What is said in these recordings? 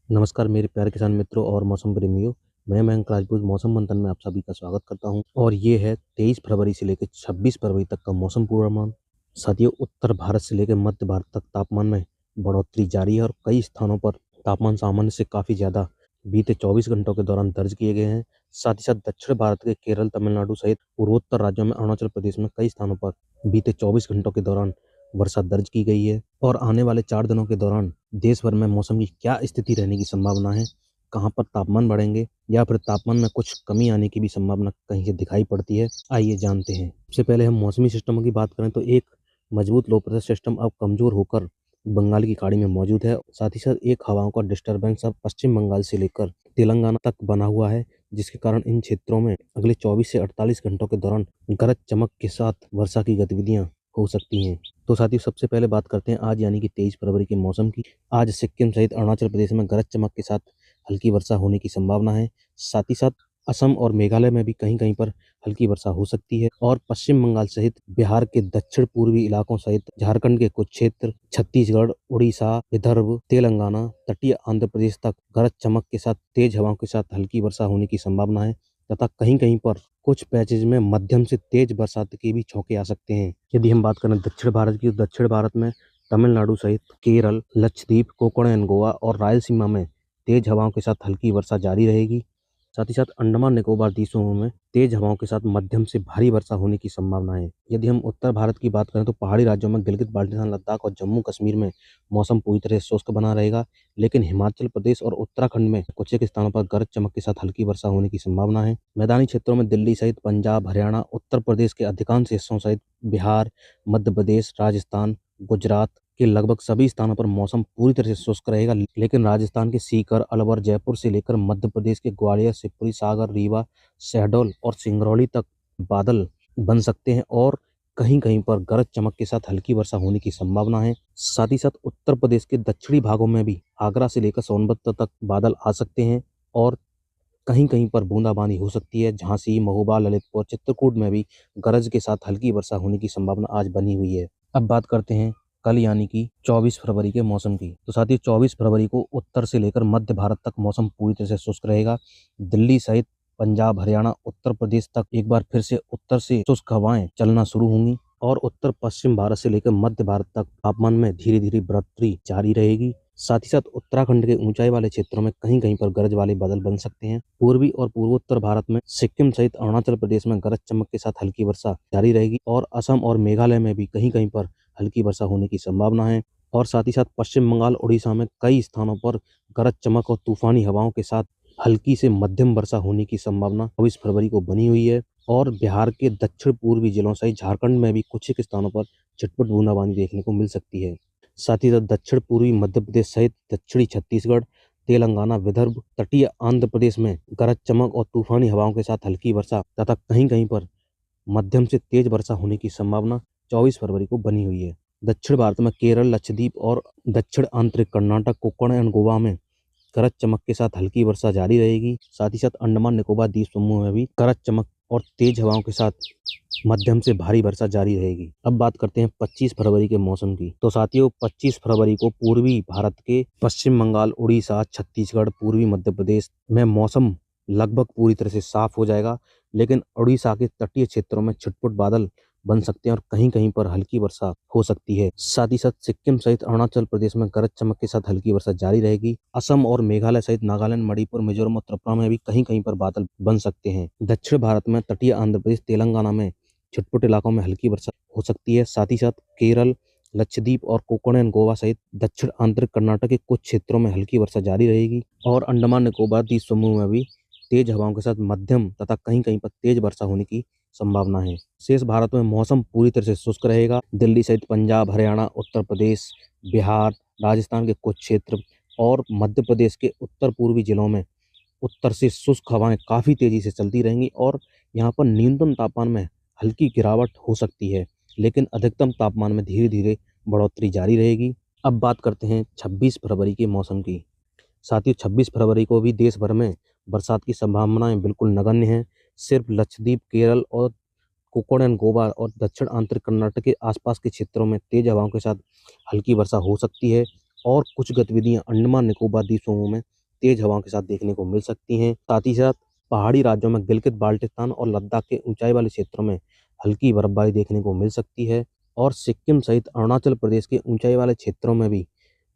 नमस्कार मेरे प्यारे किसान मित्रों और मौसम प्रेमियों। मैं मयंक राजपूत मौसम मंथन में आप सभी का स्वागत करता हूं और ये है 23 फरवरी से लेकर 26 फरवरी तक का मौसम पूर्वानुमान। साथियों, उत्तर भारत से लेकर मध्य भारत तक तापमान में बढ़ोतरी जारी है और कई स्थानों पर तापमान सामान्य से काफ़ी ज़्यादा बीते 24 घंटों के दौरान दर्ज किए गए हैं। साथ ही साथ दक्षिण भारत के केरल, तमिलनाडु सहित पूर्वोत्तर राज्यों में अरुणाचल प्रदेश में कई स्थानों पर बीते 24 घंटों के दौरान वर्षा दर्ज की गई है। और आने वाले 4 दिनों के दौरान देश भर में मौसम की क्या स्थिति रहने की संभावना है, कहाँ पर तापमान बढ़ेंगे या फिर तापमान में कुछ कमी आने की भी संभावना कहीं से दिखाई पड़ती है, आइए जानते हैं। सबसे पहले हम मौसमी सिस्टमों की बात करें तो एक मजबूत लो प्रेशर सिस्टम अब कमजोर होकर बंगाल की खाड़ी में मौजूद है। साथ ही साथ एक हवाओं का डिस्टर्बेंस अब पश्चिम बंगाल से लेकर तेलंगाना तक बना हुआ है, जिसके कारण इन क्षेत्रों में अगले 24 से 48 घंटों के दौरान गरज चमक के साथ वर्षा की गतिविधियां हो सकती हैं। तो साथियों, सबसे पहले बात करते हैं आज यानी कि 23 फरवरी के मौसम की। आज सिक्किम सहित अरुणाचल प्रदेश में गरज चमक के साथ हल्की वर्षा होने की संभावना है। साथ ही साथ असम और मेघालय में भी कहीं कहीं पर हल्की वर्षा हो सकती है और पश्चिम बंगाल सहित बिहार के दक्षिण पूर्वी इलाकों सहित झारखंड के कुछ क्षेत्र, छत्तीसगढ़, उड़ीसा, विदर्भ, तेलंगाना, तटीय आंध्र प्रदेश तक गरज चमक के साथ तेज हवाओं के साथ हल्की वर्षा होने की संभावना है तथा कहीं कहीं पर कुछ पैचेज में मध्यम से तेज बरसात के भी झोंके आ सकते हैं। यदि हम बात करें दक्षिण भारत की, तो दक्षिण भारत में तमिलनाडु सहित केरल, लक्षद्वीप, कोकण एंड गोवा और रायलसीमा में तेज हवाओं के साथ हल्की वर्षा जारी रहेगी। साथ ही साथ अंडमान निकोबार द्वीपों में तेज हवाओं के साथ मध्यम से भारी वर्षा होने की संभावना है। यदि हम उत्तर भारत की बात करें तो पहाड़ी राज्यों में गिलगित बाल्टिस्तान, लद्दाख और जम्मू कश्मीर में मौसम पूरी तरह से शुष्क बना रहेगा, लेकिन हिमाचल प्रदेश और उत्तराखंड में कुछ एक स्थानों पर गरज चमक के साथ हल्की वर्षा होने की संभावना है। मैदानी क्षेत्रों में दिल्ली सहित पंजाब, हरियाणा, उत्तर प्रदेश के अधिकांश हिस्सों सहित बिहार, मध्य प्रदेश, राजस्थान, गुजरात के लगभग सभी स्थानों पर मौसम पूरी तरह से शुष्क रहेगा, लेकिन राजस्थान के सीकर, अलवर, जयपुर से लेकर मध्य प्रदेश के ग्वालियर, शिवपुरी, सागर, रीवा, शहडोल और सिंगरौली तक बादल बन सकते हैं और कहीं कहीं पर गरज चमक के साथ हल्की वर्षा होने की संभावना है। साथ ही साथ उत्तर प्रदेश के दक्षिणी भागों में भी आगरा से लेकर सोनभद्र तक बादल आ सकते हैं और कहीं कहीं पर बूंदाबांदी हो सकती है। झांसी, महोबा, ललितपुर, चित्रकूट में भी गरज के साथ हल्की वर्षा होने की संभावना आज बनी हुई है। अब बात करते हैं कल यानी कि 24 फरवरी के मौसम की। तो साथियों, 24 फरवरी को उत्तर से लेकर मध्य भारत तक मौसम पूरी तरह से शुष्क रहेगा। दिल्ली सहित पंजाब, हरियाणा, उत्तर प्रदेश तक एक बार फिर से उत्तर से शुष्क हवाएं चलना शुरू होंगी और उत्तर पश्चिम भारत से लेकर मध्य भारत तक तापमान में धीरे धीरे बढ़ोतरी जारी रहेगी। साथ ही साथ उत्तराखंड के ऊंचाई वाले क्षेत्रों में कहीं कहीं पर गरज वाले बादल बन सकते हैं। पूर्वी और पूर्वोत्तर भारत में सिक्किम सहित अरुणाचल प्रदेश में गरज चमक के साथ हल्की वर्षा जारी रहेगी और असम और मेघालय में भी कहीं कहीं पर हल्की वर्षा होने की संभावना है। और साथ ही साथ पश्चिम बंगाल, उड़ीसा में कई स्थानों पर गरज चमक और तूफानी हवाओं के साथ हल्की से मध्यम वर्षा होने की संभावना 24 फरवरी को बनी हुई है और बिहार के दक्षिण पूर्वी जिलों सहित झारखंड में भी कुछ एक स्थानों पर छिटपुट बूंदाबांदी देखने को मिल सकती है। साथ ही साथ दक्षिण पूर्वी मध्य प्रदेश सहित दक्षिणी छत्तीसगढ़, तेलंगाना, विदर्भ, तटीय आंध्र प्रदेश में गरज चमक और तूफानी हवाओं के साथ हल्की वर्षा तथा कहीं कहीं पर मध्यम से तेज वर्षा होने की संभावना 24 फरवरी को बनी हुई है। दक्षिण भारत में केरल, लक्षद्वीप और दक्षिण आंतरिक कर्नाटक, कोकण एंड गोवा में गरज चमक के साथ हल्की वर्षा जारी रहेगी। साथ ही साथ अंडमान निकोबार द्वीप समूह में भी गरज चमक और तेज हवाओं के साथ मध्यम से भारी वर्षा जारी रहेगी। अब बात करते हैं 25 फरवरी के मौसम की। तो साथियों, 25 फरवरी को पूर्वी भारत के पश्चिम बंगाल, उड़ीसा, छत्तीसगढ़, पूर्वी मध्य प्रदेश में मौसम लगभग पूरी तरह से साफ हो जाएगा, लेकिन उड़ीसा के तटीय क्षेत्रों में छिटपुट बादल बन सकते हैं और कहीं कहीं पर हल्की वर्षा हो सकती है। साथ ही साथ सिक्किम सहित अरुणाचल प्रदेश में गरज चमक के साथ हल्की वर्षा जारी रहेगी। असम और मेघालय सहित नागालैंड, मणिपुर, मिजोरम और त्रिपुरा में भी कहीं कहीं पर बादल बन सकते हैं। दक्षिण भारत में तटीय आंध्र प्रदेश, तेलंगाना में छिटपुट इलाकों में हल्की वर्षा हो सकती है। साथ ही साथ केरल, लक्षद्वीप और कोकण एंड गोवा सहित दक्षिण आंतरिक कर्नाटक के कुछ क्षेत्रों में हल्की वर्षा जारी रहेगी और अंडमान निकोबार द्वीप समूह में भी तेज हवाओं के साथ मध्यम तथा कहीं कहीं पर तेज वर्षा होने की संभावना है। शेष भारत में मौसम पूरी तरह से शुष्क रहेगा। दिल्ली सहित पंजाब, हरियाणा, उत्तर प्रदेश, बिहार, राजस्थान के कुछ क्षेत्र और मध्य प्रदेश के उत्तर पूर्वी जिलों में उत्तर से शुष्क हवाएं काफ़ी तेज़ी से चलती रहेंगी और यहाँ पर न्यूनतम तापमान में हल्की गिरावट हो सकती है, लेकिन अधिकतम तापमान में धीरे धीरे बढ़ोतरी जारी रहेगी। अब बात करते हैं 26 फरवरी के मौसम की। साथियों, 26 फरवरी को भी देश भर में बरसात की संभावनाएं बिल्कुल नगण्य हैं। सिर्फ लक्षद्वीप, केरल और कोकण एंड गोवा और दक्षिण आंतरिक कर्नाटक के आसपास के क्षेत्रों में तेज हवाओं के साथ हल्की वर्षा हो सकती है और कुछ गतिविधियां अंडमान निकोबार द्वीप समूह में तेज हवाओं के साथ देखने को मिल सकती हैं। साथ ही साथ पहाड़ी राज्यों में गिलगित बाल्टिस्तान और लद्दाख के ऊंचाई वाले क्षेत्रों में हल्की बर्फबारी देखने को मिल सकती है और सिक्किम सहित अरुणाचल प्रदेश के ऊंचाई वाले क्षेत्रों में भी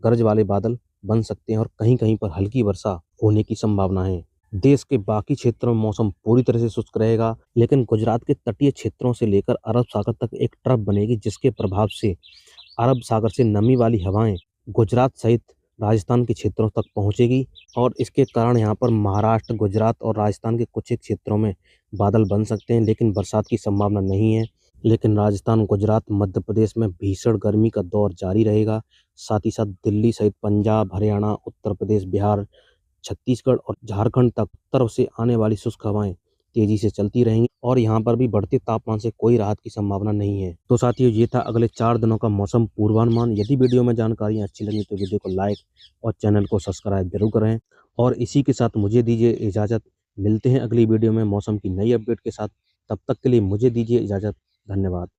गरज वाले बादल बन सकते हैं और कहीं-कहीं पर हल्की वर्षा होने की संभावना है। देश के बाकी क्षेत्रों में मौसम पूरी तरह से शुष्क रहेगा, लेकिन गुजरात के तटीय क्षेत्रों से लेकर अरब सागर तक एक ट्रफ बनेगी, जिसके प्रभाव से अरब सागर से नमी वाली हवाएं गुजरात सहित राजस्थान के क्षेत्रों तक पहुंचेगी और इसके कारण यहाँ पर महाराष्ट्र, गुजरात और राजस्थान के कुछ एक क्षेत्रों में बादल बन सकते हैं, लेकिन बरसात की संभावना नहीं है। लेकिन राजस्थान, गुजरात, मध्य प्रदेश में भीषण गर्मी का दौर जारी रहेगा। साथ ही साथ दिल्ली सहित पंजाब, हरियाणा, उत्तर प्रदेश, बिहार, छत्तीसगढ़ और झारखंड तक तरफ से आने वाली शुष्क हवाएं तेजी से चलती रहेंगी और यहाँ पर भी बढ़ते तापमान से कोई राहत की संभावना नहीं है। तो साथियों, ये था अगले 4 दिनों का मौसम पूर्वानुमान। यदि वीडियो में जानकारियाँ अच्छी लगी तो वीडियो को लाइक और चैनल को सब्सक्राइब जरूर करें और इसी के साथ मुझे दीजिए इजाज़त। मिलते हैं अगली वीडियो में मौसम की नई अपडेट के साथ। तब तक के लिए मुझे दीजिए इजाज़त। धन्यवाद।